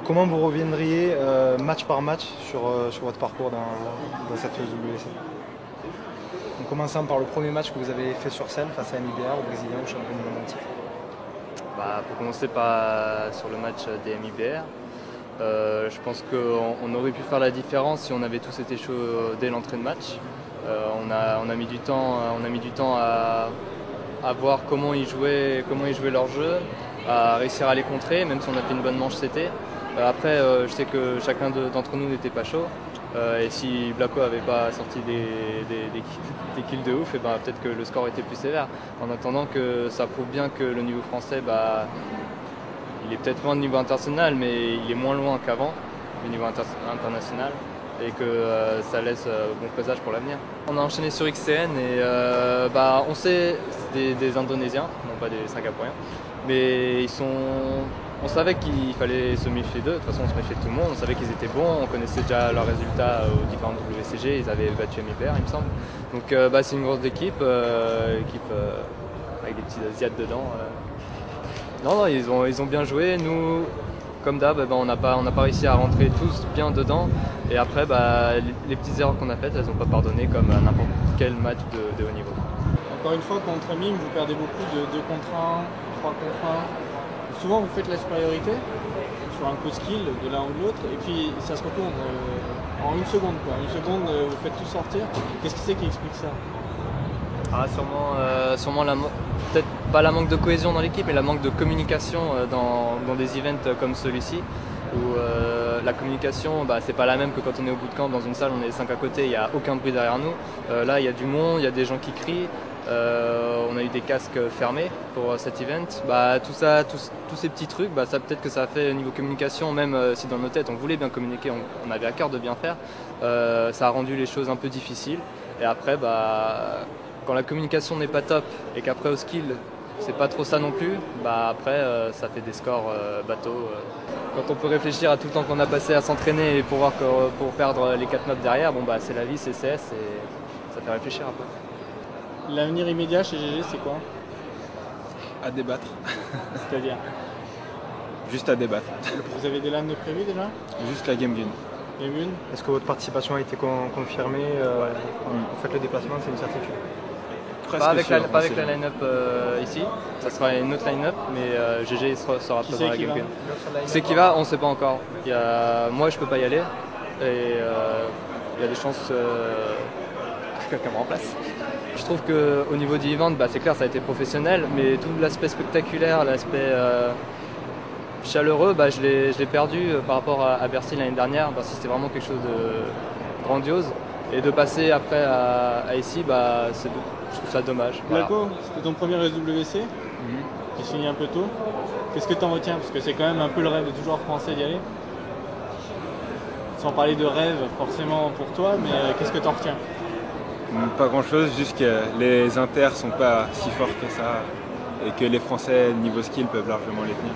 Comment vous reviendriez match par match sur votre parcours dans cette WC? En commençant par le premier match que vous avez fait sur scène face à MIBR, au Brésilien, au champion du monde entier. Pour commencer sur le match des MIBR, je pense qu'on aurait pu faire la différence si on avait tous été chauds dès l'entrée de match. On a mis du temps à voir comment ils jouaient leur jeu, à réussir à les contrer, même si on a fait une bonne manche c'était. Après, je sais que chacun d'entre nous n'était pas chaud. Et si Blacko n'avait pas sorti des kills de ouf, et peut-être que le score était plus sévère. En attendant que ça prouve bien que le niveau français, il est peut-être loin du niveau international, mais il est moins loin qu'avant du niveau international. Et que ça laisse bon présage pour l'avenir. On a enchaîné sur XCN et on sait c'est des Indonésiens, non pas des Singapouriens, mais on savait qu'il fallait se méfier d'eux. De toute façon, on se méfiait de tout le monde. On savait qu'ils étaient bons. On connaissait déjà leurs résultats aux différentes WCG. Ils avaient battu MIBR, il me semble. Donc, c'est une grosse équipe avec des petits Asiates dedans. Non, ils ont bien joué. Nous, comme d'hab, on n'a pas réussi à rentrer tous bien dedans. Et après, les petites erreurs qu'on a faites, elles n'ont pas pardonné comme à n'importe quel match de haut niveau. Encore une fois, contre MIM, vous perdez beaucoup de 2 contre 1, 3 contre 1. Souvent, vous faites la supériorité sur un coup skill de l'un ou de l'autre, et puis ça se retourne en une seconde. Une seconde, vous faites tout sortir. Qu'est-ce qui explique ça? Sûrement peut-être pas la manque de cohésion dans l'équipe, mais la manque de communication dans des events comme celui-ci, où la communication, c'est pas la même que quand on est au bootcamp dans une salle, on est 5 à côté, il n'y a aucun bruit derrière nous. Là, il y a du monde, il y a des gens qui crient. On a eu des casques fermés pour cet event. Tout ça, tous ces petits trucs, ça peut-être que ça a fait au niveau communication, même si dans nos têtes on voulait bien communiquer, on avait à cœur de bien faire, ça a rendu les choses un peu difficiles. Et après, quand la communication n'est pas top et qu'après au skill c'est pas trop ça non plus, après ça fait des scores bateaux. Quand on peut réfléchir à tout le temps qu'on a passé à s'entraîner et pour perdre les 4 maps derrière, c'est la vie, c'est CS et ça fait réfléchir un peu. L'avenir immédiat chez GG, c'est quoi? À débattre. C'est-à-dire? Juste à débattre. Vous avez des LAN de prévues déjà? Juste la Game 1. Game 1? Est-ce que votre participation a été confirmée? Vous faites le déplacement, c'est une certitude? Pas avec la line-up ici, ça sera une autre line-up, mais GG sera présent à la Game 1. C'est qui va? On ne sait pas encore. Moi je peux pas y aller et il y a des chances que quelqu'un me remplace. Je trouve qu'au niveau du event, c'est clair, ça a été professionnel, mais tout l'aspect spectaculaire, l'aspect chaleureux, je l'ai perdu par rapport à Bercy l'année dernière. Bercy, c'était vraiment quelque chose de grandiose. Et de passer après à ici, je trouve ça dommage. Blacko, c'était ton premier SWC, qui se finit un peu tôt. Qu'est-ce que tu en retiens? Parce que c'est quand même un peu le rêve de tout joueur français d'y aller. Sans parler de rêve forcément pour toi, mais qu'est-ce que tu en retiens? Pas grand-chose, juste que les inters sont pas si forts que ça et que les Français niveau skill peuvent largement les tenir.